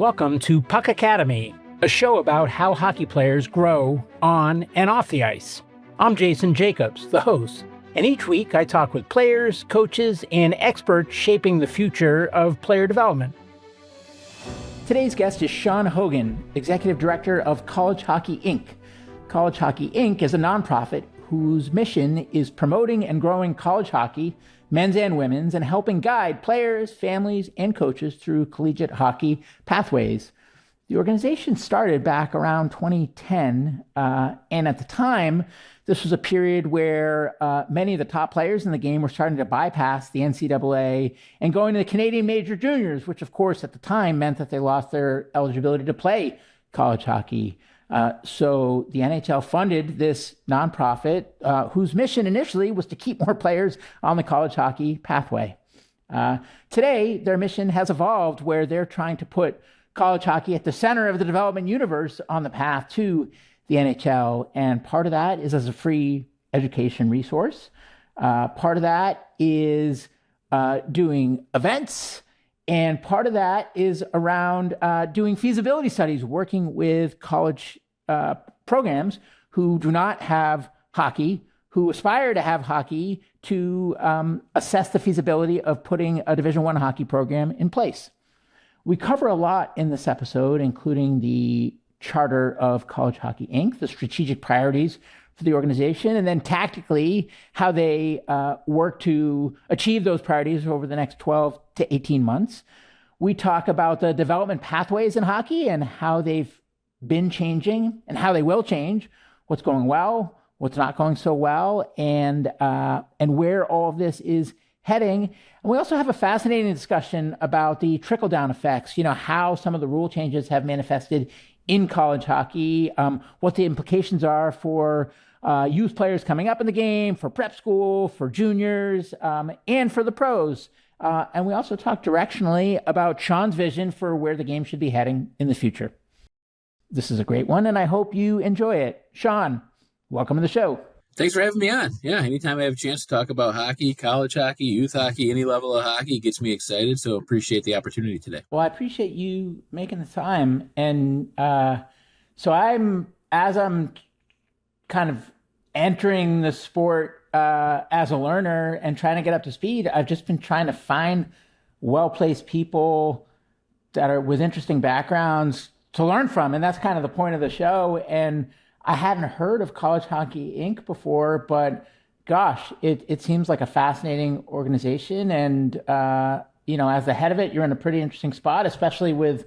Welcome to Puck Academy, a show about how hockey players grow on and off the ice. I'm Jason Jacobs, the host, and each week I talk with players, coaches, and experts shaping the future of player development. Today's guest is Sean Hogan, Executive Director of College Hockey Inc. College Hockey Inc. is a nonprofit whose mission is promoting and growing college hockey, men's and women's, and helping guide players, families, and coaches through collegiate hockey pathways. The organization started back around 2010, and at the time, this was a period where many of the top players in the game were starting to bypass the NCAA and going to the Canadian Major Juniors, which of course at the time meant that they lost their eligibility to play college hockey. So the NHL funded this nonprofit whose mission initially was to keep more players on the college hockey pathway. Today, their mission has evolved where they're trying to put college hockey at the center of the development universe on the path to the NHL. And part of that is as a free education resource. Part of that is doing events. And part of that is around doing feasibility studies, working with college programs who do not have hockey, who aspire to have hockey, to assess the feasibility of putting a Division I hockey program in place. We cover a lot in this episode, including the charter of College Hockey Inc., the strategic priorities for the organization, and then tactically how they work to achieve those priorities over the next 12 to 18 months. We talk about the development pathways in hockey and how they've been changing and how they will change, what's going well, what's not going so well, and where all of this is heading. And we also have a fascinating discussion about the trickle-down effects, how some of the rule changes have manifested in college hockey, what the implications are for youth players coming up in the game, for prep school, for juniors, and for the pros. And we also talk directionally about Sean's vision for where the game should be heading in the future. This is a great one, and I hope you enjoy it. Sean, welcome to the show. Thanks for having me on. Yeah, anytime I have a chance to talk about hockey, college hockey, youth hockey, any level of hockey, gets me excited, so appreciate the opportunity today. Well, I appreciate you making the time. And so as I'm kind of entering the sport as a learner and trying to get up to speed, I've just been trying to find well-placed people that are with interesting backgrounds to learn from. And that's kind of the point of the show. And I hadn't heard of College Hockey Inc. before, but gosh, it seems like a fascinating organization. And, as the head of it, you're in a pretty interesting spot, especially with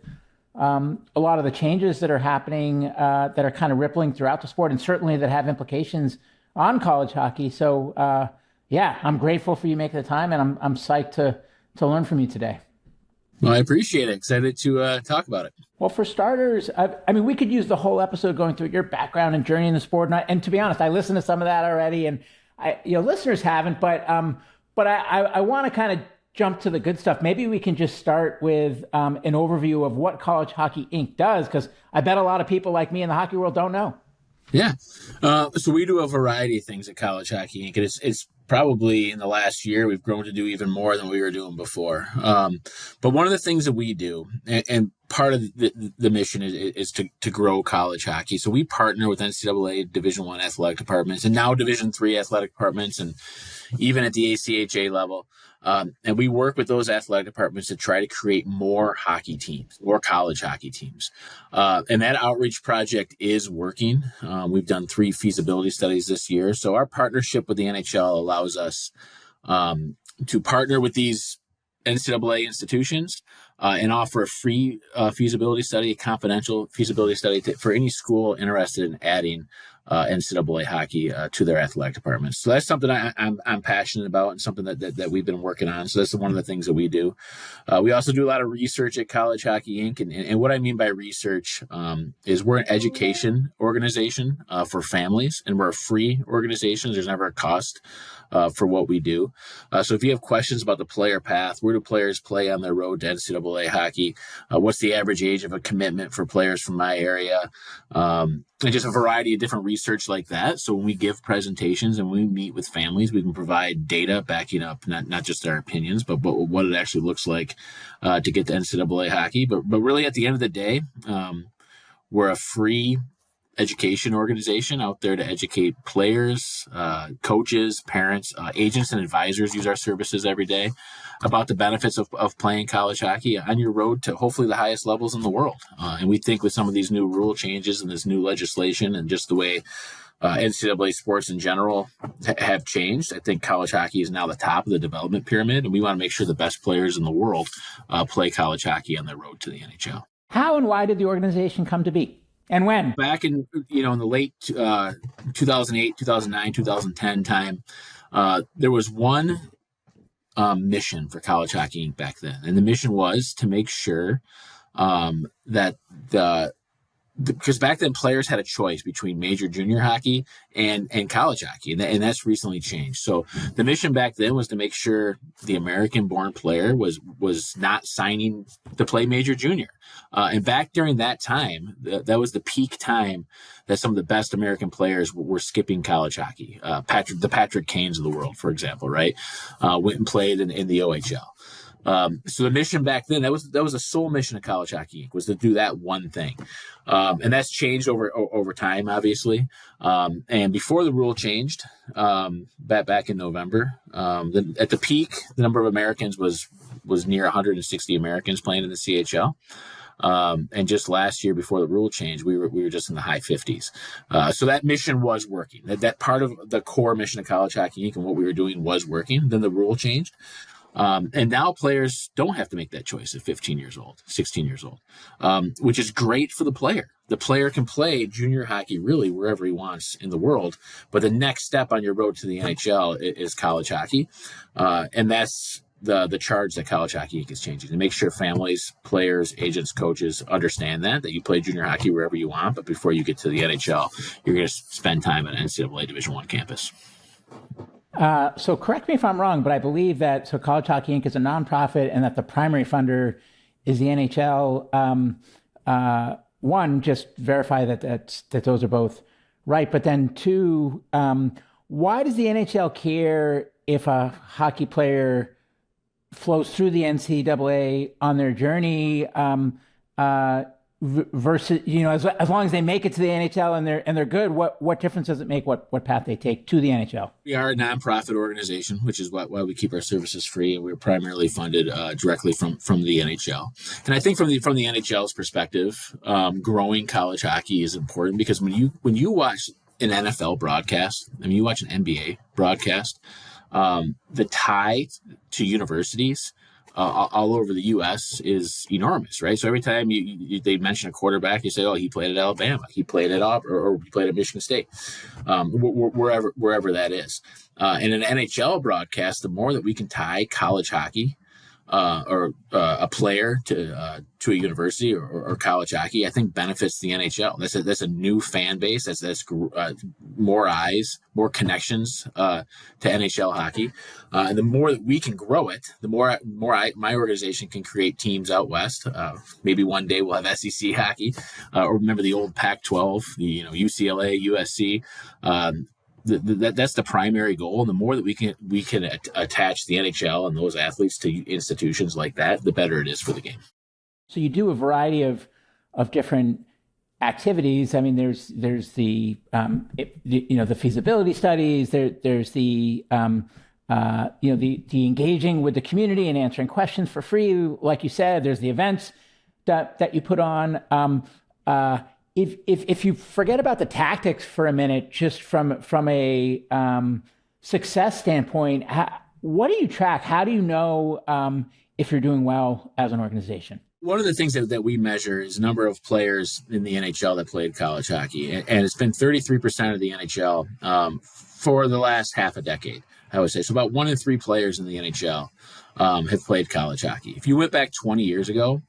a lot of the changes that are happening that are kind of rippling throughout the sport and certainly that have implications on college hockey. So, I'm grateful for you making the time, and I'm psyched to learn from you today. Well, I appreciate it. Excited to talk about it. Well, for starters, we could use the whole episode going through your background and journey in the sport. And to be honest, I listened to some of that already, and listeners haven't. But I want to kind of jump to the good stuff. Maybe we can just start with an overview of what College Hockey Inc. does, because I bet a lot of people like me in the hockey world don't know. Yeah. So we do a variety of things at College Hockey Inc. It's probably in the last year we've grown to do even more than we were doing before. But one of the things that we do, and part of the mission is to grow college hockey. So we partner with NCAA Division I athletic departments and now Division III athletic departments, and even at the ACHA level. And we work with those athletic departments to try to create more hockey teams, more college hockey teams. And that outreach project is working. We've done 3 feasibility studies this year. So our partnership with the NHL allows us to partner with these NCAA institutions and offer a free feasibility study, a confidential feasibility study for any school interested in adding NCAA hockey to their athletic departments. So that's something I'm passionate about and something that we've been working on. So that's one of the things that we do. We also do a lot of research at College Hockey Inc. And what I mean by research is we're an education organization for families, and we're a free organization. There's never a cost for what we do. So if you have questions about the player path, where do players play on their road to NCAA NCAA hockey? What's the average age of a commitment for players from my area? And just a variety of different research like that. So when we give presentations and we meet with families, we can provide data backing up not just our opinions, but what it actually looks like to get to NCAA hockey. But really, at the end of the day, we're a free education organization out there to educate players, coaches, parents, agents, and advisors use our services every day about the benefits of playing college hockey on your road to hopefully the highest levels in the world. And we think with some of these new rule changes and this new legislation and just the way NCAA sports in general have changed, I think college hockey is now the top of the development pyramid, and we want to make sure the best players in the world play college hockey on their road to the NHL. How and why did the organization come to be? And when? Back in the late 2008, 2009, 2010 time, there was one mission for College Hockey Inc. back then. And the mission was to make sure that because back then players had a choice between major junior hockey and college hockey, and that's recently changed. So the mission back then was to make sure the American-born player was not signing to play major junior. And back during that time, that was the peak time that some of the best American players were skipping college hockey. The Patrick Kanes of the world, for example, right? Went and played in the OHL. So the mission back then, that was the sole mission of College Hockey Inc. was to do that one thing. And that's changed over time, obviously. And before the rule changed, back in November, at the peak, the number of Americans was near 160 Americans playing in the CHL. And just last year, before the rule change, we were just in the high 50s. So that mission was working. That part of the core mission of College Hockey Inc. and what we were doing was working. Then the rule changed. And now players don't have to make that choice at 15 years old, 16 years old, which is great for the player. The player can play junior hockey really wherever he wants in the world. But the next step on your road to the NHL is college hockey. And that's the charge that College Hockey Inc. is changing to make sure families, players, agents, coaches understand that you play junior hockey wherever you want. But before you get to the NHL, you're going to spend time at an NCAA Division I campus. So correct me if I'm wrong, but I believe that College Hockey Inc. is a nonprofit and that the primary funder is the NHL. One, just verify that those are both right. But then two, why does the NHL care if a hockey player flows through the NCAA on their journey versus, as long as they make it to the NHL and they're good, what difference does it make what path they take to the NHL? We are a nonprofit organization, which is why we keep our services free, and we're primarily funded directly from the NHL. And I think from the NHL's perspective, growing college hockey is important because when you watch an NFL broadcast, you watch an NBA broadcast, the tie to universities all over the U.S. is enormous, right? So every time they mention a quarterback, you say, "Oh, he played at Alabama, he played at Auburn, or he played at Michigan State," wherever that is. In an NHL broadcast, the more that we can tie college hockey or a player to a university or college hockey, I think benefits the NHL. That's a new fan base. That's more eyes, more connections to NHL hockey. And the more that we can grow it, the more my organization can create teams out west. Maybe one day we'll have SEC hockey, or remember the old Pac-12, UCLA, USC. That's the primary goal. And the more that we can attach the NHL and those athletes to institutions like that, the better it is for the game. So you do a variety of different activities. I mean, there's the the feasibility studies. There's the the engaging with the community and answering questions for free, like you said. There's the events that you put on. If you forget about the tactics for a minute, just from a success standpoint, what do you track? How do you know if you're doing well as an organization? One of the things that we measure is the number of players in the NHL that played college hockey. And it's been 33% of the NHL for the last half a decade, I would say. So about 1 in 3 players in the NHL have played college hockey. If you went back 20 years ago,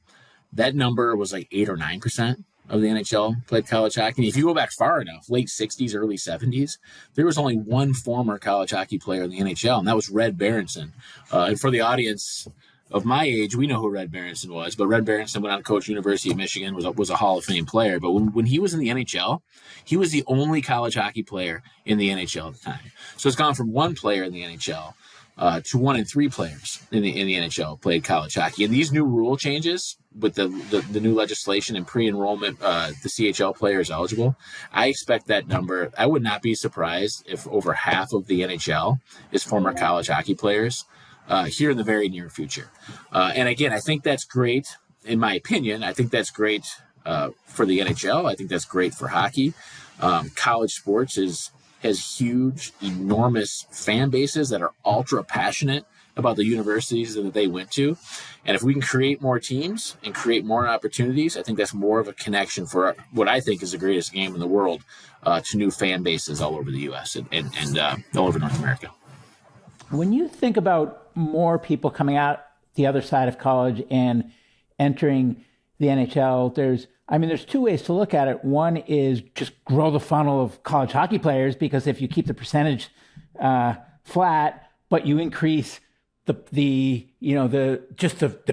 that number was like 8 or 9% of the NHL played college hockey. And if you go back far enough, late 60s, early 70s, there was only one former college hockey player in the NHL, and that was Red Berenson. And for the audience, of my age, we know who Red Berenson was, but Red Berenson went on to coach University of Michigan, was a Hall of Fame player. But when he was in the NHL, he was the only college hockey player in the NHL at the time. So it's gone from one player in the NHL to 1 in 3 players in the NHL played college hockey. And these new rule changes with the new legislation and pre-enrollment, the CHL player is eligible. I expect that number. I would not be surprised if over half of the NHL is former college hockey players here in the very near future. And again, I think that's great. In my opinion, I think that's great for the NHL. I think that's great for hockey. College sports has huge, enormous fan bases that are ultra passionate about the universities that they went to. And if we can create more teams and create more opportunities, I think that's more of a connection for what I think is the greatest game in the world to new fan bases all over the U.S. and all over North America. When you think about more people coming out the other side of college and entering the NHL, there's two ways to look at it. One is just grow the funnel of college hockey players, because if you keep the percentage flat, but you increase the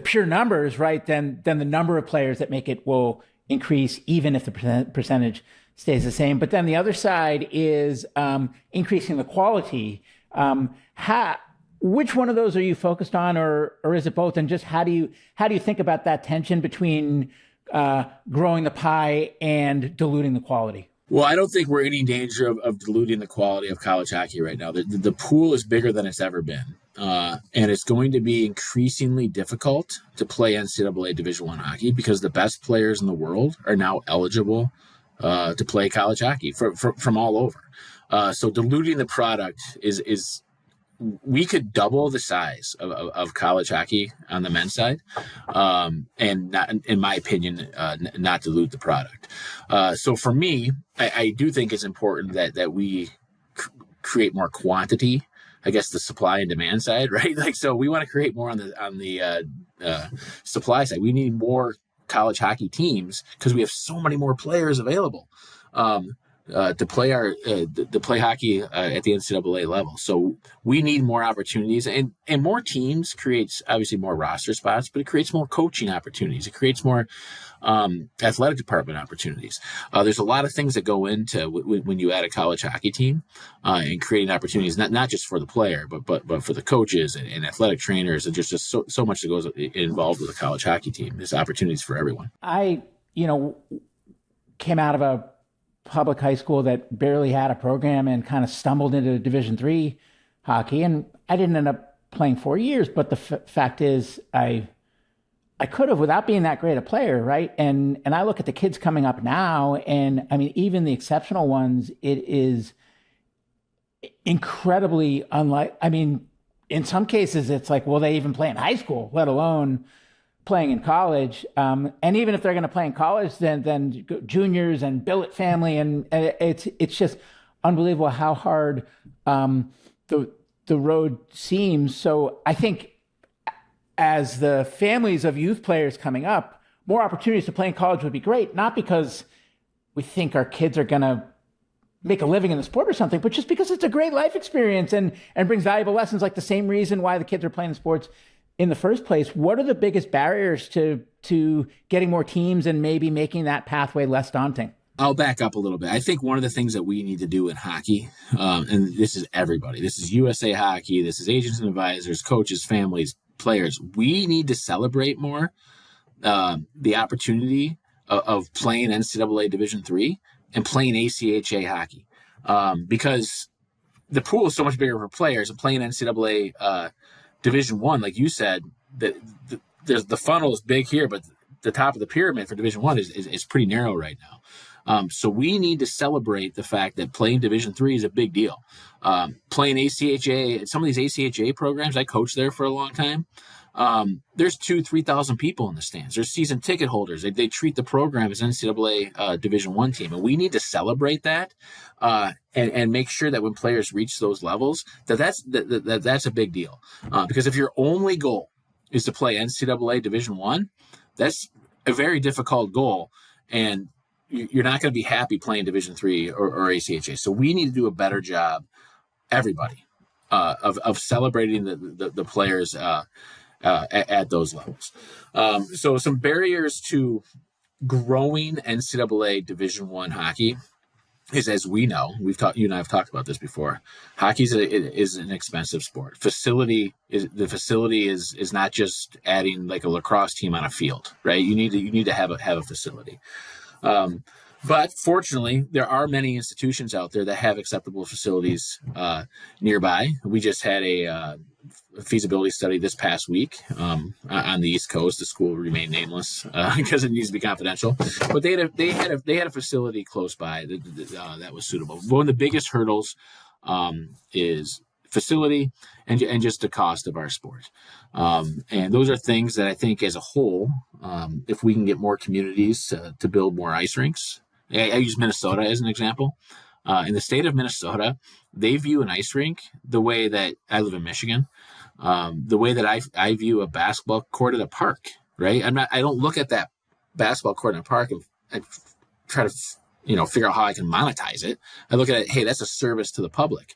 pure numbers, right? Then the number of players that make it will increase, even if the percentage stays the same. But then the other side is increasing the quality. Which one of those are you focused on, or is it both? And just how do you think about that tension between growing the pie and diluting the quality? Well, I don't think we're in any danger of diluting the quality of college hockey right now. The pool is bigger than it's ever been, and it's going to be increasingly difficult to play NCAA Division I hockey because the best players in the world are now eligible to play college hockey from all over. So diluting the product is we could double the size of college hockey on the men's side, and not, in my opinion, not dilute the product. So for me, I do think it's important that we create more quantity. I guess the supply and demand side, right? Like, so we want to create more on the supply side. We need more college hockey teams because we have so many more players available. To play hockey at the NCAA level. So we need more opportunities, and more teams creates obviously more roster spots, but it creates more coaching opportunities. It creates more athletic department opportunities. There's a lot of things that go into when you add a college hockey team and creating opportunities, not just for the player, but for the coaches and athletic trainers, and just so much that goes involved with a college hockey team. There's opportunities for everyone. I came out of a public high school that barely had a program and kind of stumbled into Division III hockey. And I didn't end up playing 4 years, but the fact is I could have without being that great a player, right? And I look at the kids coming up now, and even the exceptional ones, it is incredibly unlike, in some cases it's like, will they even play in high school, let alone playing in college, and even if they're going to play in college, then juniors and billet family, and it's just unbelievable how hard the road seems. So I think as the families of youth players coming up, more opportunities to play in college would be great, not because we think our kids are going to make a living in the sport or something, but just because it's a great life experience and brings valuable lessons, like the same reason why the kids are playing sports in the first place. What are the biggest barriers to getting more teams and maybe making that pathway less daunting? I'll back up a little bit. I think one of the things that we need to do in hockey, and this is everybody, this is USA Hockey, this is agents and advisors, coaches, families, players, we need to celebrate more the opportunity of playing NCAA Division III and playing ACHA hockey, because the pool is so much bigger for players, and playing NCAA Division I, like you said, the funnel is big here, but the top of the pyramid for Division I is pretty narrow right now. So we need to celebrate the fact that playing Division III is a big deal. Playing ACHA, some of these ACHA programs, I coached there for a long time. There's 2,000-3,000 people in the stands. There's season ticket holders. They treat the program as NCAA Division I team, and we need to celebrate that and make sure that when players reach those levels, that's a big deal. Because if your only goal is to play NCAA Division I, that's a very difficult goal, and you're not going to be happy playing Division III or ACHA. So we need to do a better job, everybody, of celebrating the players. at those levels. So some barriers to growing NCAA Division I hockey is, as we know, you and I have talked about this before. Hockey is an expensive sport. The facility is not just adding like a lacrosse team on a field, right? You need to have a facility. But fortunately, there are many institutions out there that have acceptable facilities nearby. We just had a feasibility study this past week on the East Coast. The school will remain nameless because it needs to be confidential. But they had a facility close by that was suitable. One of the biggest hurdles is facility and just the cost of our sport. And those are things that I think as a whole, if we can get more communities to build more ice rinks. I use Minnesota as an example. In the state of Minnesota, they view an ice rink the way that I live in Michigan, the way that I view a basketball court at a park, right? I don't look at that basketball court in a park and I try to, figure out how I can monetize it. I look at it, hey, that's a service to the public.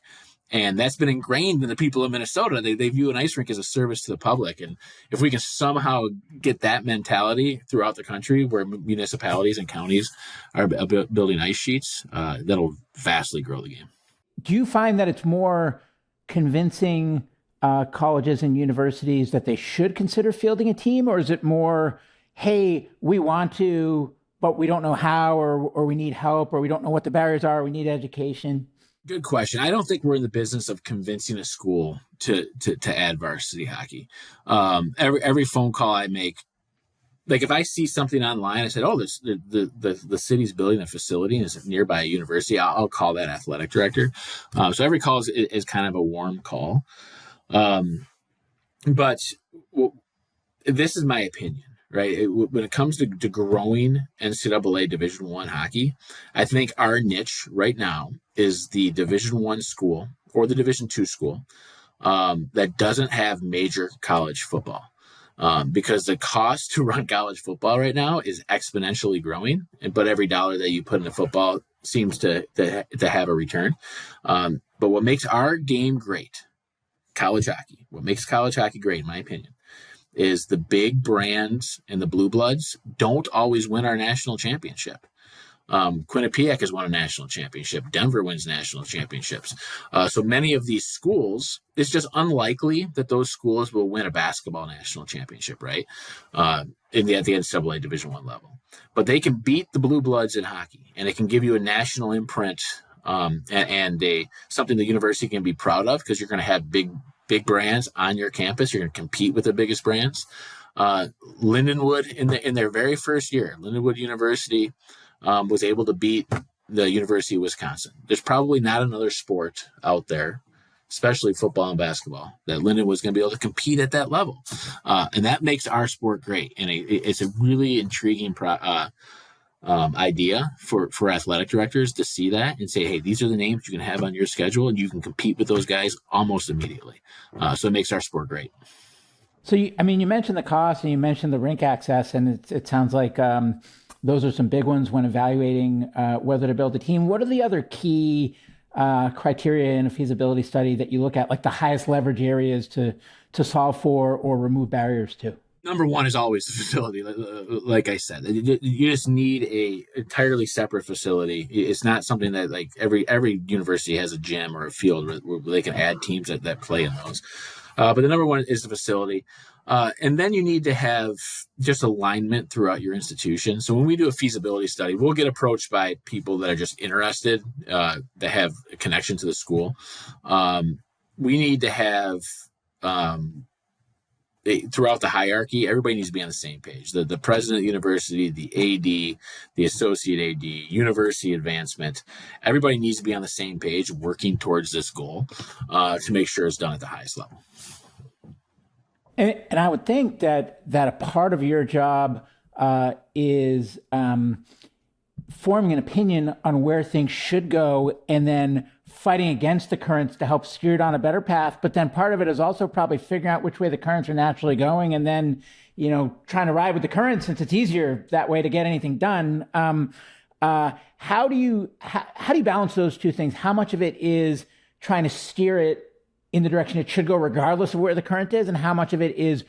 And that's been ingrained in the people of Minnesota. They view an ice rink as a service to the public. And if we can somehow get that mentality throughout the country where municipalities and counties are building ice sheets, that'll vastly grow the game. Do you find that it's more convincing colleges and universities that they should consider fielding a team? Or is it more, hey, we want to, but we don't know how, or we need help, or we don't know what the barriers are, we need education? Good question. I don't think we're in the business of convincing a school to add varsity hockey. Every phone call I make, like if I see something online, I said, "Oh, the city's building a facility and it's nearby a university." I'll call that athletic director. So every call is kind of a warm call. But this is my opinion. Right. When it comes to growing NCAA Division I hockey, I think our niche right now is the Division I school or the Division II school that doesn't have major college football, because the cost to run college football right now is exponentially growing. But every dollar that you put into football seems to have a return. But what makes our game great, college hockey, what makes college hockey great, in my opinion, is the big brands and the blue bloods don't always win our national championship. Quinnipiac has won a national championship. Denver wins national championships. So many of these schools, it's just unlikely that those schools will win a basketball national championship, right? At the NCAA Division I level. But they can beat the blue bloods in hockey, and it can give you a national imprint and something the university can be proud of, because you're going to have big brands on your campus. You're going to compete with the biggest brands. Lindenwood in their very first year, Lindenwood University was able to beat the University of Wisconsin. There's probably not another sport out there, especially football and basketball, that Lindenwood was going to be able to compete at that level. And that makes our sport great. And it's a really intriguing idea for athletic directors to see that and say, hey, these are the names you can have on your schedule and you can compete with those guys almost immediately. So it makes our sport great. So, you mentioned the cost and you mentioned the rink access, and it sounds like those are some big ones when evaluating whether to build a team. What are the other key criteria in a feasibility study that you look at, like the highest leverage areas to solve for or remove barriers to? Number one is always the facility. Like I said, you just need a entirely separate facility. It's not something that like every university has a gym or a field where they can add teams that play in those. But the number one is the facility. And then you need to have just alignment throughout your institution. So when we do a feasibility study, we'll get approached by people that are just interested, that have a connection to the school. We need to have throughout the hierarchy, everybody needs to be on the same page. The president of the university, the AD, the associate AD, university advancement, everybody needs to be on the same page working towards this goal to make sure it's done at the highest level. And I would think that a part of your job is forming an opinion on where things should go and then fighting against the currents to help steer it on a better path. But then part of it is also probably figuring out which way the currents are naturally going and then, trying to ride with the current since it's easier that way to get anything done. How do you balance those two things? How much of it is trying to steer it in the direction it should go regardless of where the current is, and how much of it is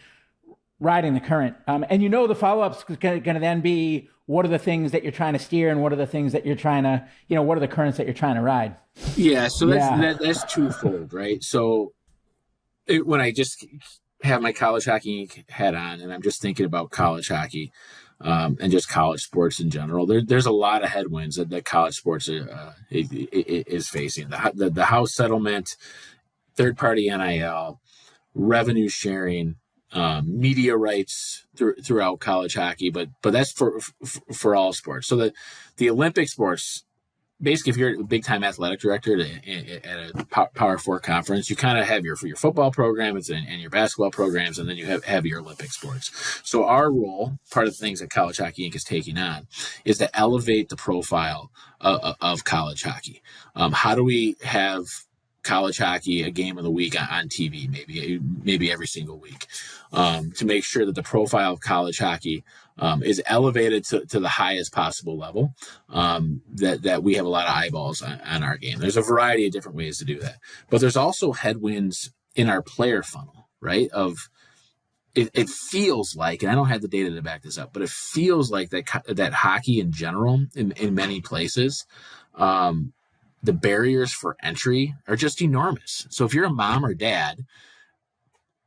riding the current. And the follow-up's going to then be, what are the things that you're trying to steer and what are the things that you're trying to, what are the currents that you're trying to ride? Yeah. So that's twofold, right? So when I just have my college hockey hat on and I'm just thinking about college hockey, and just college sports in general, there's a lot of headwinds that college sports is facing. The house settlement, third-party NIL, revenue sharing, media rights throughout college hockey, but that's for all sports. So the Olympic sports, basically, if you're a big-time athletic director at a Power Four conference, you kind of have your football programs and your basketball programs, and then you have your Olympic sports. So our role, part of the things that College Hockey Inc. is taking on, is to elevate the profile of college hockey. How do we have college hockey a game of the week on TV, maybe every single week, to make sure that the profile of college hockey is elevated to the highest possible level, that we have a lot of eyeballs on our game. There's a variety of different ways to do that, but there's also headwinds in our player funnel, right? It feels like, and I don't have the data to back this up, but it feels like that hockey in general, in many places, the barriers for entry are just enormous. So if you're a mom or dad,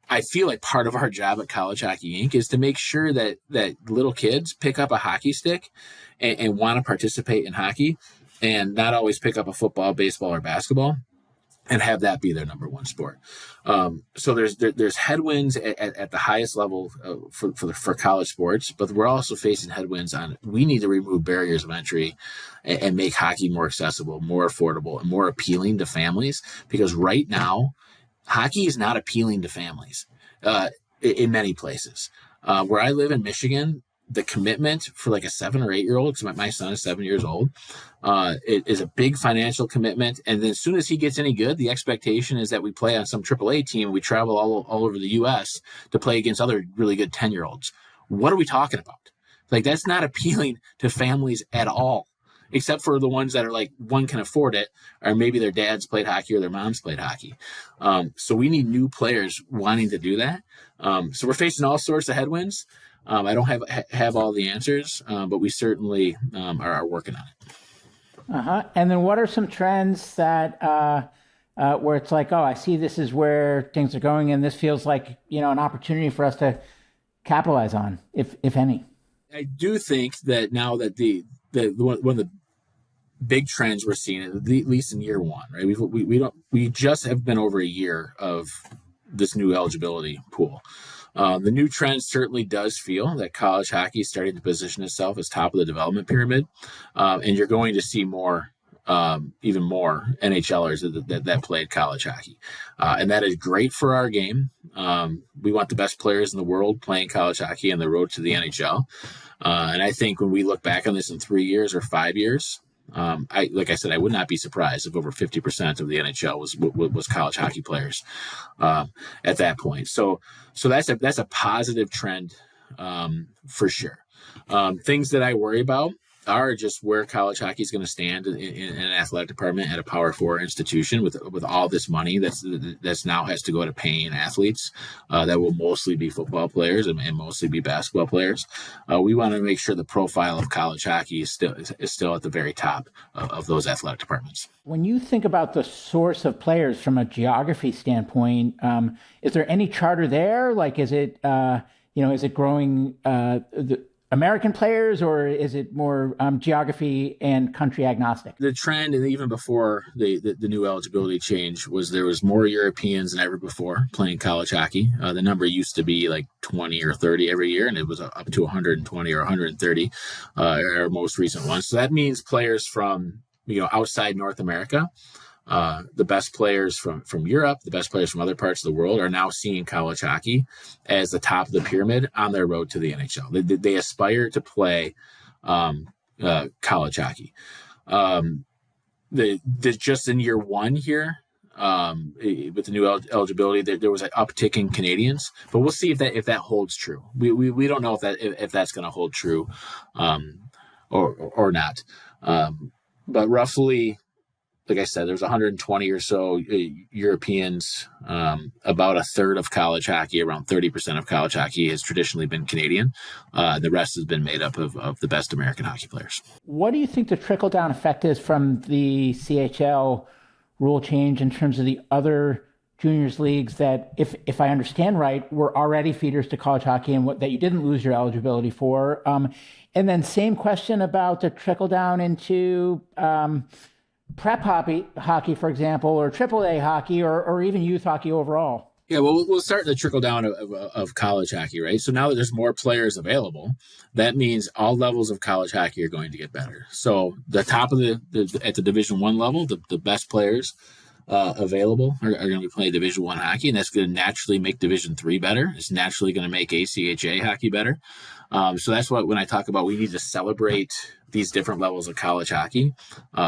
I feel like part of our job at College Hockey Inc. is to make sure that little kids pick up a hockey stick and want to participate in hockey, and not always pick up a football, baseball, or basketball and have that be their number one sport. So there's headwinds at the highest level for college sports, but we're also facing headwinds we need to remove barriers of entry and make hockey more accessible, more affordable, and more appealing to families, because right now, hockey is not appealing to families in many places. Where I live in Michigan, the commitment for like a 7 or 8 year old, because my son is 7 years old, it is a big financial commitment. And then as soon as he gets any good, the expectation is that we play on some AAA team and we travel all over the U.S. to play against other really good 10-year-olds. What are we talking about? Like, that's not appealing to families at all, except for the ones that are like, one can afford it, or maybe their dads played hockey or their moms played hockey. So we need new players wanting to do that. So we're facing all sorts of headwinds. I don't have all the answers, but we certainly are working on it. And then what are some trends that where it's like, oh, I see this is where things are going, and this feels like, an opportunity for us to capitalize on, if any? I do think that now that one of the big trends we're seeing, at least in year one, right? We just have been over a year of this new eligibility pool. The new trend certainly does feel that college hockey is starting to position itself as top of the development pyramid, and you're going to see even more NHLers that played college hockey, and that is great for our game. We want the best players in the world playing college hockey on the road to the NHL, and I think when we look back on this in 3 years or 5 years, like I said, I would not be surprised if over 50% of the NHL was college hockey players at that point. So that's a positive trend for sure. Things that I worry about are just where college hockey is going to stand in an athletic department at a Power Four institution with all this money that's now has to go to paying athletes that will mostly be football players and mostly be basketball players. We want to make sure the profile of college hockey is still at the very top of those athletic departments. When you think about the source of players from a geography standpoint, is there any charter there? Like, is it is it growing the American players, or is it more geography and country agnostic? The trend, and even before the new eligibility change, there was more Europeans than ever before playing college hockey. The number used to be like 20 or 30 every year, and it was up to 120 or 130 our most recent one. So that means players from outside North America. The best players from Europe, the best players from other parts of the world are now seeing college hockey as the top of the pyramid on their road to the NHL. They aspire to play college hockey. Just in year one here, with the new eligibility, there was an uptick in Canadians, but we'll see if that holds true. We don't know if that's going to hold true or not. But roughly like I said, there's 120 or so Europeans. About a third of college hockey, around 30% of college hockey has traditionally been Canadian. The rest has been made up of the best American hockey players. What do you think the trickle-down effect is from the CHL rule change in terms of the other juniors leagues that, if I understand right, were already feeders to college hockey and that you didn't lose your eligibility for? And then same question about the trickle-down into prep hockey, for example, or AAA hockey, or even youth hockey overall. Yeah, well, we'll start the trickle down of college hockey, right? So now that there's more players available, that means all levels of college hockey are going to get better. So the top of at the Division I level, the best players available are going to be playing Division I hockey, and that's going to naturally make Division III better. It's naturally going to make ACHA hockey better. So that's what, when I talk about we need to celebrate these different levels of college hockey,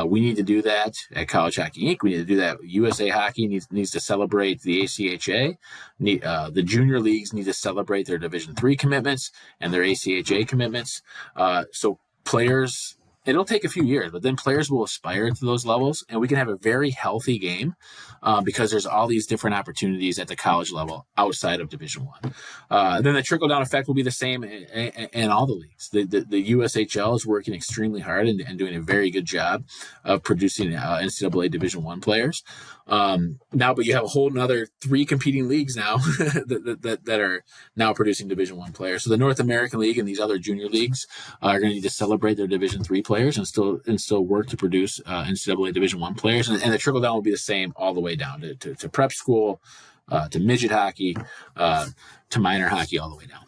we need to do that at College Hockey Inc. We need to do that. USA Hockey needs to celebrate the ACHA. The junior leagues need to celebrate their Division III commitments and their ACHA commitments. So players, it'll take a few years, but then players will aspire to those levels, and we can have a very healthy game because there's all these different opportunities at the college level outside of Division I. Then the trickle-down effect will be the same in all the leagues. The USHL is working extremely hard and doing a very good job of producing NCAA Division I players. Now, but you have a whole another 3 competing leagues now that are now producing Division I players. So the North American League and these other junior leagues are going to need to celebrate their Division III players and still work to produce NCAA Division I players. And the trickle down will be the same all the way down to prep school, to midget hockey, to minor hockey, all the way down.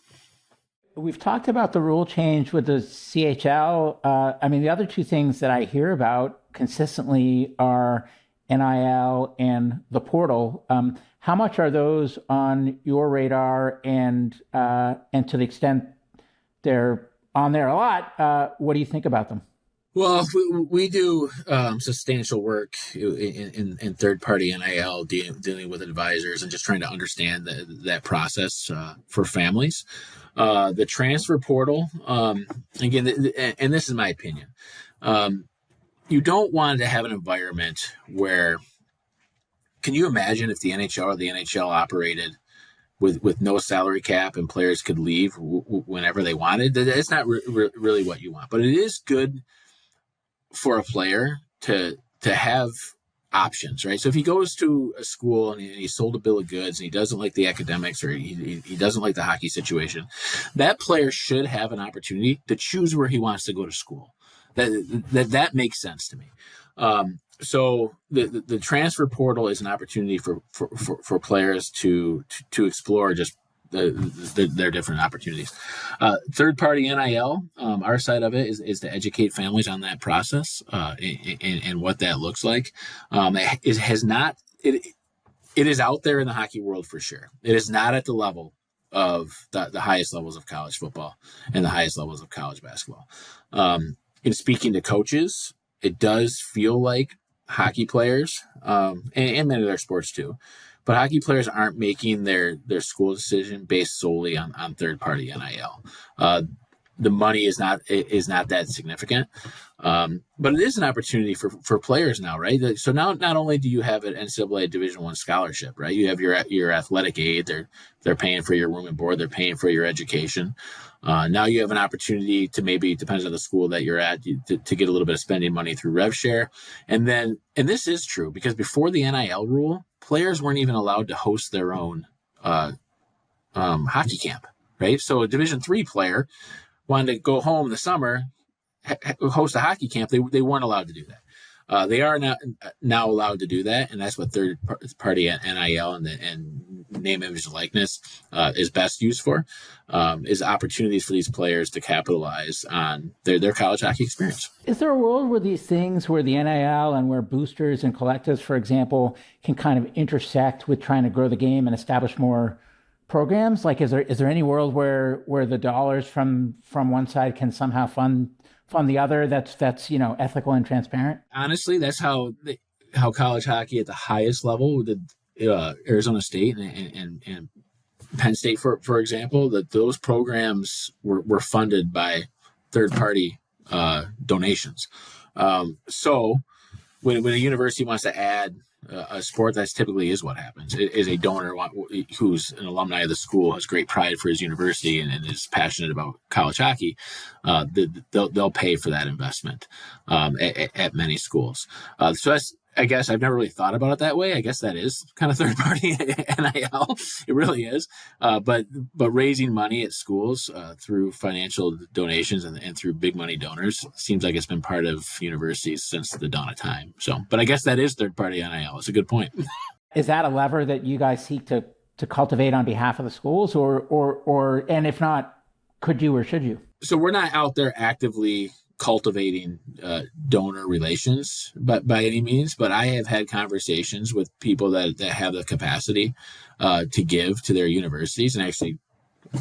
We've talked about the rule change with the CHL. I mean, the other 2 things that I hear about consistently are NIL and the portal. How much are those on your radar? And to the extent they're on there a lot, what do you think about them? Well, we do substantial work in third-party NIL, dealing with advisors and just trying to understand that process for families. The transfer portal, again, and this is my opinion, you don't want to have an environment where, can you imagine if the NHL or the NHL operated with no salary cap and players could leave whenever they wanted? It's not really what you want, but it is good for a player to have options, right? So if he goes to a school and he's sold a bill of goods and he doesn't like the academics or he doesn't like the hockey situation, that player should have an opportunity to choose where he wants to go to school. That makes sense to me. So the transfer portal is an opportunity for players to explore just their different opportunities. Third-party NIL, our side of it is to educate families on that process and what that looks like. It is out there in the hockey world for sure. It is not at the level of the highest levels of college football and the highest levels of college basketball. In speaking to coaches, it does feel like hockey players, and many other sports too, but hockey players aren't making their school decision based solely on third-party NIL. The money is not that significant, but it is an opportunity for players now, right? So now not only do you have an NCAA Division I scholarship, right? You have your athletic aid. They're paying for your room and board. They're paying for your education. Now you have an opportunity to, maybe, depends on the school that you're at, to get a little bit of spending money through rev share. And this is true because before the NIL rule, players weren't even allowed to host their own hockey camp, right? So a Division III player wanted to go home in the summer, host a hockey camp. They weren't allowed to do that. They are now allowed to do that, and that's what third-party NIL and name, image, and likeness is best used for, is opportunities for these players to capitalize on their college hockey experience. Is there a world where these things, where the NIL and where boosters and collectives, for example, can kind of intersect with trying to grow the game and establish more programs? Like, is there any world where the dollars from one side can somehow fund the other that's ethical and transparent? Honestly, that's how college hockey at the highest level, Arizona State and Penn State, for example, that those programs were funded by third-party donations. So when a university wants to add a sport, that's typically is what happens. Is a donor who's an alumni of the school, has great pride for his university and is passionate about college hockey. They'll pay for that investment at many schools. So that's, I guess I've never really thought about it that way. I guess that is kind of third party NIL. It really is. But raising money at schools through financial donations and through big money donors seems like it's been part of universities since the dawn of time. So, but I guess that is third party NIL. It's a good point. Is that a lever that you guys seek to cultivate on behalf of the schools, or and if not, could you or should you? So we're not out there actively cultivating donor relations, but by any means. But I have had conversations with people that have the capacity to give to their universities, and actually,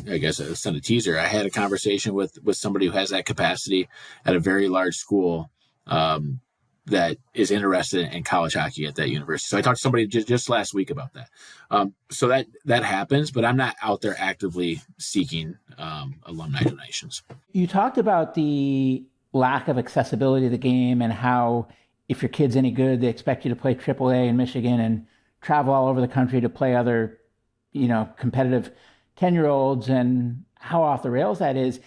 I guess I'll send a teaser. I had a conversation with somebody who has that capacity at a very large school that is interested in college hockey at that university. So I talked to somebody just last week about that. So that happens, but I'm not out there actively seeking alumni donations. You talked about the lack of accessibility of the game and how if your kid's any good, they expect you to play AAA in Michigan and travel all over the country to play other, competitive 10-year-olds, and how off the rails that is.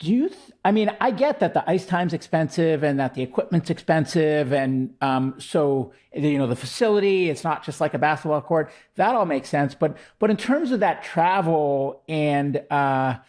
I get that the ice time's expensive and that the equipment's expensive. And so, the facility, it's not just like a basketball court. That all makes sense. But in terms of that travel and that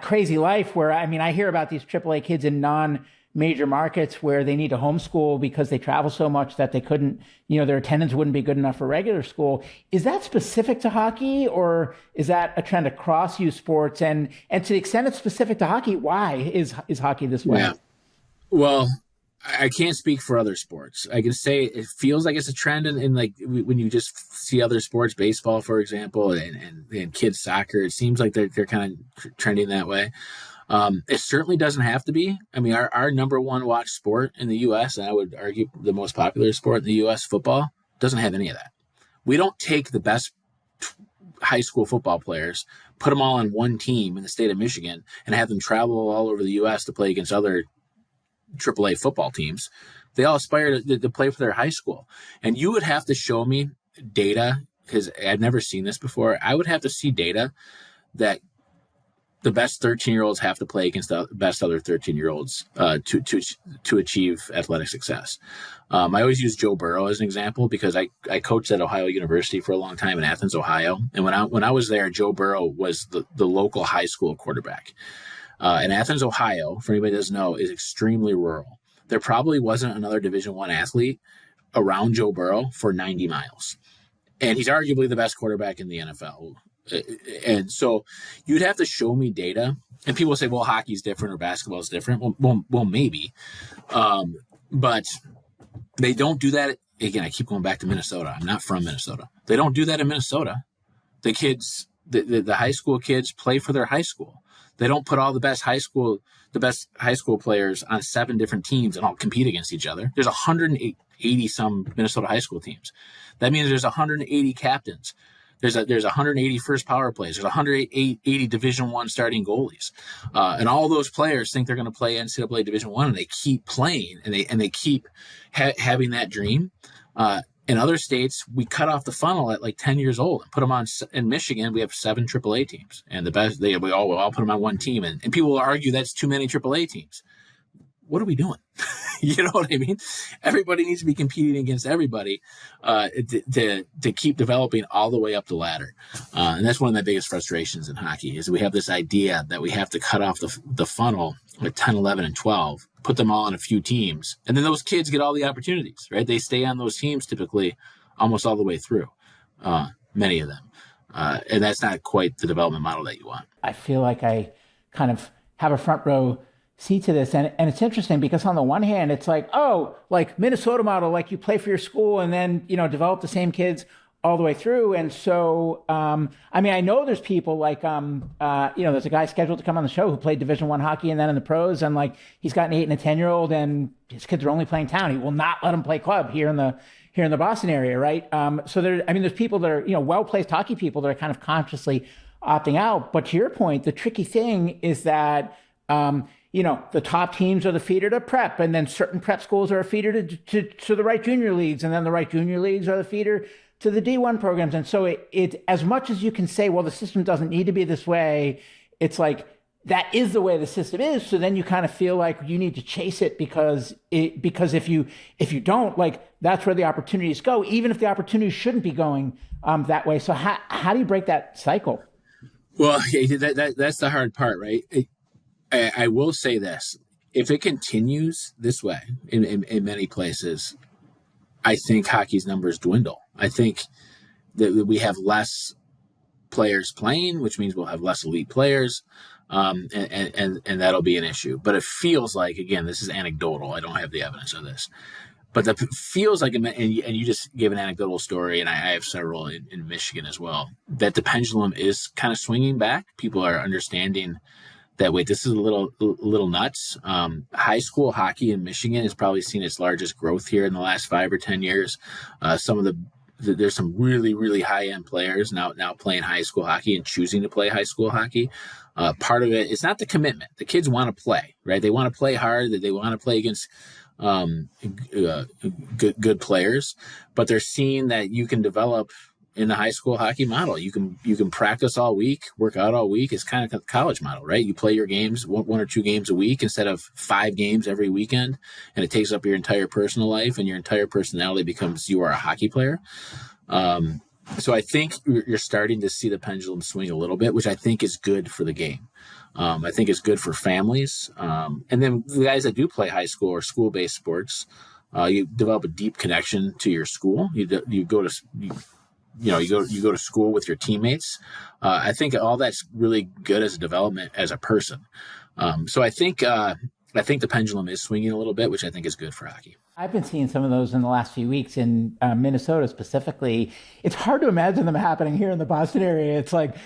crazy life where, I hear about these AAA kids in non-major markets where they need to homeschool because they travel so much that they couldn't, their attendance wouldn't be good enough for regular school. Is that specific to hockey, or is that a trend across youth sports? And to the extent it's specific to hockey, why is hockey this way? Yeah. Well, I can't speak for other sports. I can say it feels like it's a trend in like when you just see other sports, baseball, for example, and kids soccer. It seems like they're kind of trending that way. It certainly doesn't have to be. Our number one watch sport in the U.S., and I would argue the most popular sport in the U.S., football, doesn't have any of that. We don't take the best high school football players, put them all on one team in the state of Michigan, and have them travel all over the U.S. to play against other AAA football teams. They all aspire to play for their high school. And you would have to show me data, because I've never seen this before. I would have to see data that the best 13-year-olds have to play against the best other 13-year-olds to achieve athletic success. I always use Joe Burrow as an example because I coached at Ohio University for a long time in Athens, Ohio. And when I was there, Joe Burrow was the local high school quarterback. And Athens, Ohio, for anybody that doesn't know, is extremely rural. There probably wasn't another Division I athlete around Joe Burrow for 90 miles. And he's arguably the best quarterback in the NFL. And so you'd have to show me data. And people say, well, hockey's different or basketball's different. Well, maybe. But they don't do that. Again, I keep going back to Minnesota. I'm not from Minnesota. They don't do that in Minnesota. The kids, the high school kids play for their high school. They don't put all the best high school players on 7 different teams and all compete against each other. There's 180 some Minnesota high school teams. That means there's 180 captains. There's 180 first power plays. There's 180 Division I starting goalies, and all those players think they're going to play NCAA Division I, and they keep playing, and they keep having that dream. In other states, we cut off the funnel at like 10 years old and put them on. In Michigan, we have 7 AAA teams, and the best we all put them on one team, and people will argue that's too many AAA teams. What are we doing? You know what I mean? Everybody needs to be competing against everybody to keep developing all the way up the ladder. And that's one of my biggest frustrations in hockey is we have this idea that we have to cut off the funnel at 10, 11, and 12, put them all on a few teams. And then those kids get all the opportunities, right? They stay on those teams typically almost all the way through, many of them. And that's not quite the development model that you want. I feel like I kind of have a front row seat to this. And it's interesting because on the one hand, it's like, oh, like Minnesota model, like you play for your school and then, develop the same kids all the way through. And so, I know there's people like, there's a guy scheduled to come on the show who played Division I hockey and then in the pros, and like he's got an 8 and a 10-year-old and his kids are only playing town. He will not let him play club here in the Boston area, right? So there's people that are, well-placed hockey people that are kind of consciously opting out. But to your point, the tricky thing is that the top teams are the feeder to prep, and then certain prep schools are a feeder to the right junior leagues, and then the right junior leagues are the feeder to the D1 programs. And so it as much as you can say, well, the system doesn't need to be this way, it's like that is the way the system is. So then you kind of feel like you need to chase it because if you don't, like, that's where the opportunities go, even if the opportunities shouldn't be going that way. So how do you break that cycle? Well, that's the hard part, right? I will say this. If it continues this way in many places, I think hockey's numbers dwindle. I think that we have less players playing, which means we'll have less elite players, and that'll be an issue. But it feels like, again, this is anecdotal. I don't have the evidence of this. But it feels like, and you just gave an anecdotal story, and I have several in Michigan as well, that the pendulum is kind of swinging back. People are understanding that, wait, this is a little nuts. High school hockey in Michigan has probably seen its largest growth here in the last 5 or 10 years. There's some really, really high-end players now playing high school hockey and choosing to play high school hockey. Part of it is not the commitment. The kids want to play, right? They want to play hard. They want to play against good players, but they're seeing that you can develop in the high school hockey model. You can practice all week, work out all week. It's kind of the college model, right? You play your games, one or two games a week instead of 5 games every weekend, and it takes up your entire personal life, and your entire personality becomes you are a hockey player. So I think you're starting to see the pendulum swing a little bit, which I think is good for the game. I think it's good for families. And then the guys that do play high school or school-based sports, you develop a deep connection to your school. You go to school with your teammates. I think all that's really good as a development as a person. So I think the pendulum is swinging a little bit, which I think is good for hockey. I've been seeing some of those in the last few weeks in Minnesota specifically. It's hard to imagine them happening here in the Boston area. It's like,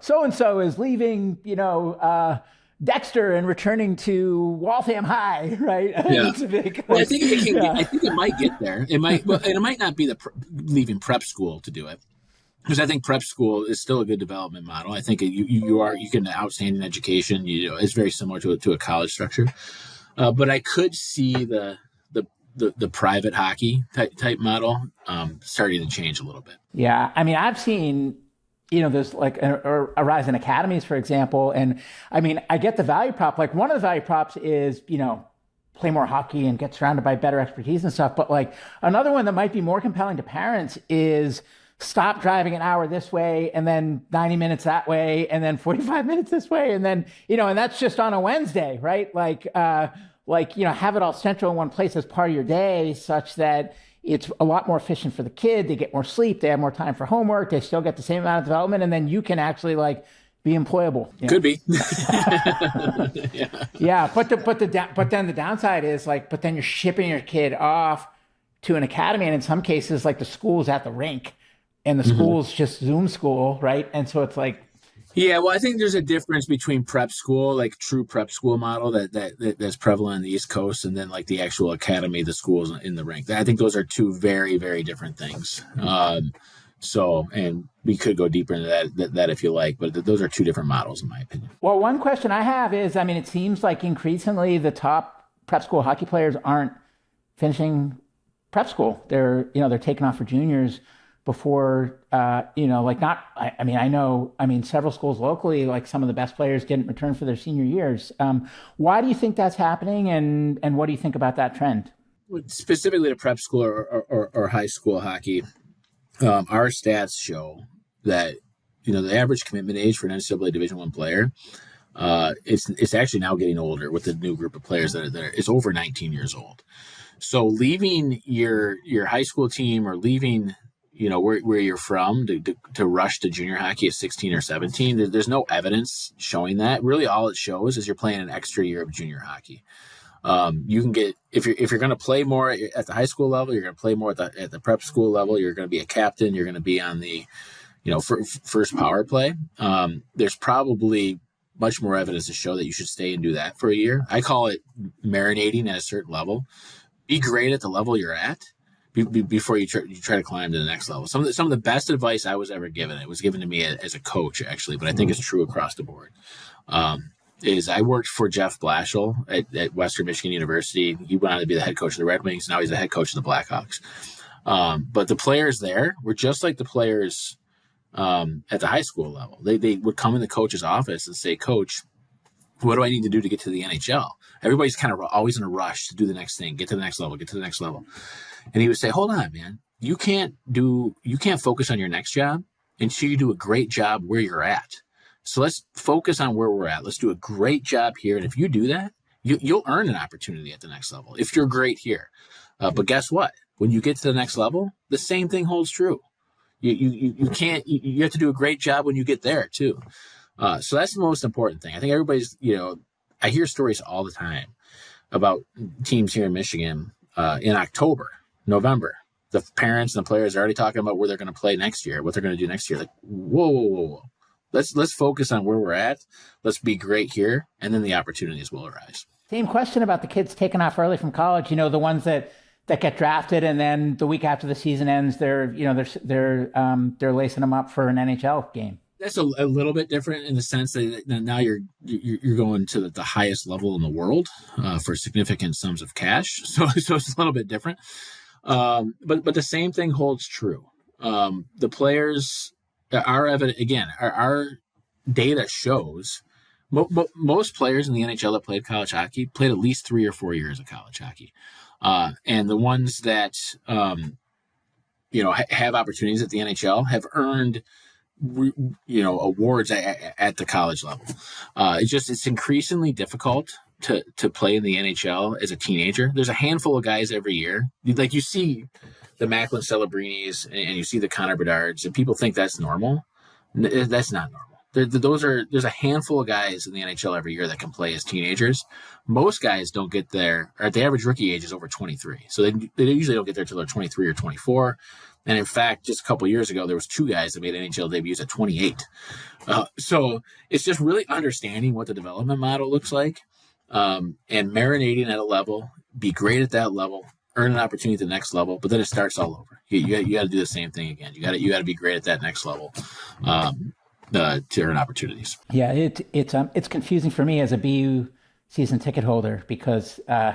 so-and-so is leaving, Dexter and returning to Waltham High, right? Yeah. It's a big, well, I think it might get there. It might, and it might not be leaving prep school to do it, because I think prep school is still a good development model. I think you get an outstanding education. It's very similar to a college structure, but I could see the private hockey type model starting to change a little bit. Yeah, I mean, I've seen. There's like a rise in academies, for example. And I mean, I get the value prop. Like, one of the value props is, play more hockey and get surrounded by better expertise and stuff. But like, another one that might be more compelling to parents is stop driving an hour this way and then 90 minutes that way and then 45 minutes this way. And then, and that's just on a Wednesday, right? Like, have it all central in one place as part of your day, such that it's a lot more efficient for the kid. They get more sleep. They have more time for homework. They still get the same amount of development. And then you can actually be employable. Could be. Yeah. But then the downside is but then you're shipping your kid off to an academy. And in some cases, the school's at the rink and the school's just Zoom school. Right. And so it's yeah, well, I think there's a difference between prep school, true prep school model that's prevalent on the East Coast, and then the actual academy, the schools in the rink. I think those are two very, very different things. And we could go deeper into that if you like, but those are two different models, in my opinion. Well, one question I have is, it seems like increasingly the top prep school hockey players aren't finishing prep school. They're taking off for juniors before, I know several schools locally, some of the best players didn't return for their senior years. Why do you think that's happening? And what do you think about that trend? Specifically to prep school or high school hockey, our stats show that, the average commitment age for an NCAA Division I player, it's actually now getting older with the new group of players that are there. It's over 19 years old. So leaving your high school team or leaving where you're from to rush to junior hockey at 16 or 17. There's no evidence showing that. Really, all it shows is you're playing an extra year of junior hockey. You can get, if you're going to play more at the high school level, you're going to play more at the prep school level. You're going to be a captain. You're going to be on the, first power play. There's probably much more evidence to show that you should stay and do that for a year. I call it marinating at a certain level. Be great at the level you're at before you try to climb to the next level. Some of the best advice I was ever given, it was given to me as a coach, actually, but I think it's true across the board, is I worked for Jeff Blashill at Western Michigan University. He went on to be the head coach of the Red Wings. Now he's the head coach of the Blackhawks. But the players there were just like the players at the high school level. They would come in the coach's office and say, "Coach, what do I need to do to get to the NHL?" Everybody's kind of always in a rush to do the next thing, get to the next level, get to the next level. And he would say, "Hold on, man. You can't focus on your next job until you do a great job where you're at. So let's focus on where we're at. Let's do a great job here. And if you do that, you'll earn an opportunity at the next level if you're great here. But guess what? When you get to the next level, the same thing holds true. You have to do a great job when you get there too." So that's the most important thing. I think everybody's, I hear stories all the time about teams here in Michigan in October, November. The parents and the players are already talking about where they're going to play next year, what they're going to do next year. Like, whoa. Let's focus on where we're at. Let's be great here, and then the opportunities will arise. Same question about the kids taking off early from college. The ones that get drafted, and then the week after the season ends, they're lacing them up for an NHL game. That's a little bit different in the sense that now you're going to the highest level in the world for significant sums of cash. So it's a little bit different. But the same thing holds true. The players are evident again. Our data shows most players in the NHL that played college hockey played at least 3 or 4 years of college hockey, and the ones that have opportunities at the NHL have earned awards at the college level. It's increasingly difficult to play in the NHL as a teenager. There's a handful of guys every year. Like you see the Macklin Celebrinis and you see the Connor Bedards, and people think that's normal. That's not normal. There's a handful of guys in the NHL every year that can play as teenagers. Most guys don't get there, or the average rookie age is over 23. So they usually don't get there till they're 23 or 24. And in fact, just a couple of years ago, there was 2 guys that made NHL debuts at 28. So it's just really understanding what the development model looks like, and marinating at a level, be great at that level, earn an opportunity at the next level, but then it starts all over. You got to do the same thing again. You got to be great at that next level to earn opportunities. Yeah, it's confusing for me as a BU season ticket holder because you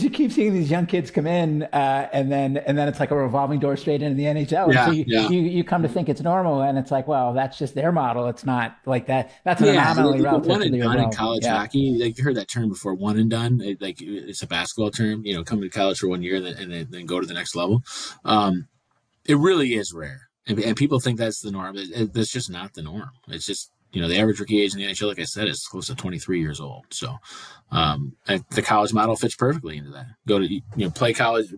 keep seeing these young kids come in and then it's like a revolving door straight into the NHL. Yeah, and so you come to think it's normal, and it's like, well, that's just their model. It's not like that. That's an anomaly relative one to and the done in college hockey. Like you heard that term before, one and done. It's a basketball term. Come to college for 1 year and then go to the next level. It really is rare, and people think that's the norm. That's just not the norm. It's just the average rookie age in the NHL, like I said, is close to 23 years old. So the college model fits perfectly into that. Go to,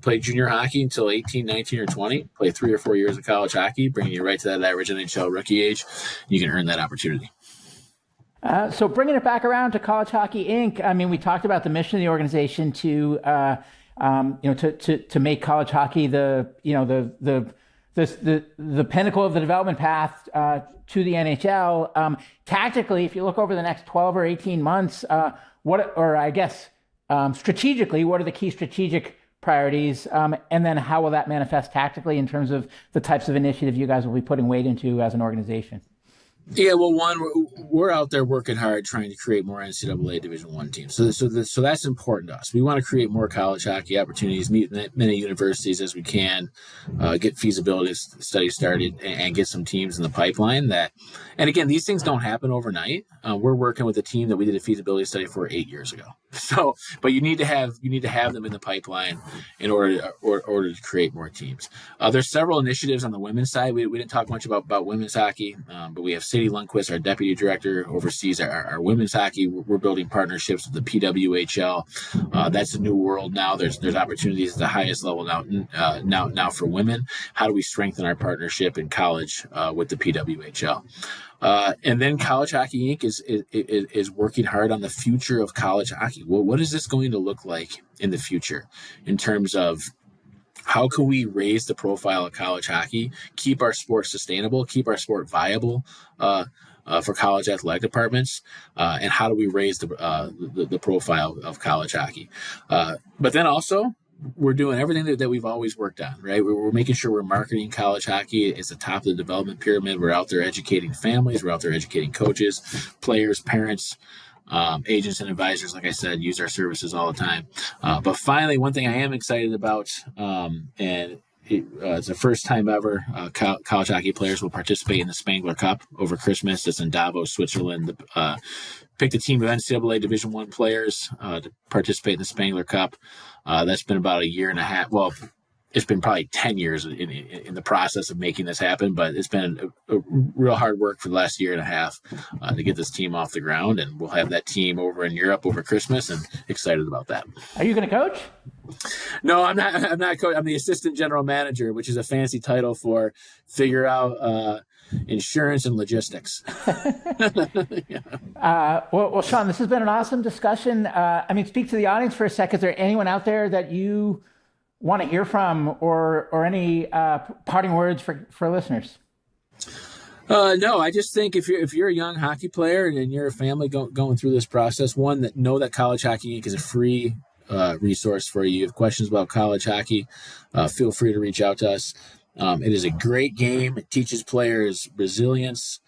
play junior hockey until 18, 19, or 20, play 3 or 4 years of college hockey, bringing you right to that average NHL rookie age. You can earn that opportunity. So bringing it back around to College Hockey Inc. I mean, we talked about the mission of the organization to make college hockey the pinnacle of the development path to the NHL. Tactically, if you look over the next 12 or 18 months, strategically, what are the key strategic priorities? And then how will that manifest tactically in terms of the types of initiative you guys will be putting weight into as an organization? Yeah, well, one, we're out there working hard trying to create more NCAA Division I teams. So that's important to us. We want to create more college hockey opportunities, meet many universities as we can, get feasibility studies started, and get some teams in the pipeline. And again, these things don't happen overnight. We're working with a team that we did a feasibility study for 8 years ago. So, but you need to have them in the pipeline in order to create more teams. There's several initiatives on the women's side. We didn't talk much about women's hockey, but we have Sadie Lundquist, our deputy director, oversees our women's hockey. We're building partnerships with the PWHL. That's a new world now. There's opportunities at the highest level now for women. How do we strengthen our partnership in college with the PWHL? And then College Hockey Inc. is working hard on the future of college hockey. Well, what is this going to look like in the future in terms of how can we raise the profile of college hockey, keep our sport sustainable, keep our sport viable for college athletic departments, and how do we raise the profile of college hockey? But then also we're doing everything that we've always worked on, right? We're making sure we're marketing college hockey as the top of the development pyramid. We're out there educating families. We're out there educating coaches, players, parents, agents, and advisors. Like I said, use our services all the time. But finally, one thing I am excited about, and it's the first time ever college hockey players will participate in the Spangler Cup over Christmas. It's in Davos, Switzerland. Picked a team of NCAA Division I players to participate in the Spangler Cup. That's been about a year and a half. Well, it's been probably 10 years in the process of making this happen, but it's been a real hard work for the last year and a half to get this team off the ground. And we'll have that team over in Europe over Christmas, and excited about that. Are you going to coach? No, I'm not coach. I'm the assistant general manager, which is a fancy title for figure out insurance and logistics. Yeah. Well, Sean, this has been an awesome discussion. Speak to the audience for a sec. Is there anyone out there that you want to hear from, or any parting words for listeners? No, I just think if you're a young hockey player and you're a family going through this process, know that College Hockey Inc. is a free resource for you. If you have questions about college hockey, feel free to reach out to us. It is a great game. It teaches players resilience,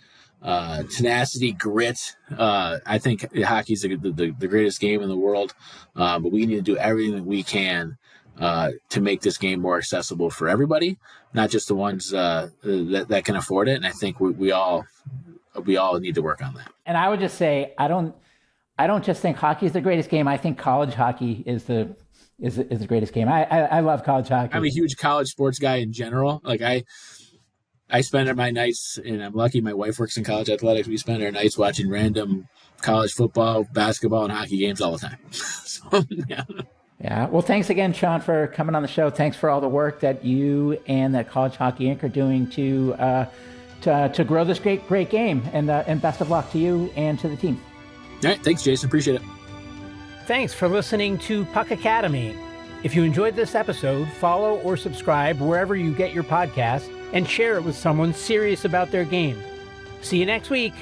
tenacity, grit. I think hockey is the greatest game in the world, but we need to do everything that we can to make this game more accessible for everybody, not just the ones that can afford it. And I think we all need to work on that. And I would just say, I don't just think hockey is the greatest game. I think college hockey is the greatest game. I love college hockey. I'm a huge college sports guy in general. Like I spend my nights, and I'm lucky my wife works in college athletics. We spend our nights watching random college football, basketball, and hockey games all the time. So, yeah. Yeah. Well, thanks again, Sean, for coming on the show. Thanks for all the work that you and that College Hockey Inc. are doing to grow this great game. And best of luck to you and to the team. All right. Thanks, Jason. Appreciate it. Thanks for listening to Puck Academy. If you enjoyed this episode, follow or subscribe wherever you get your podcasts and share it with someone serious about their game. See you next week.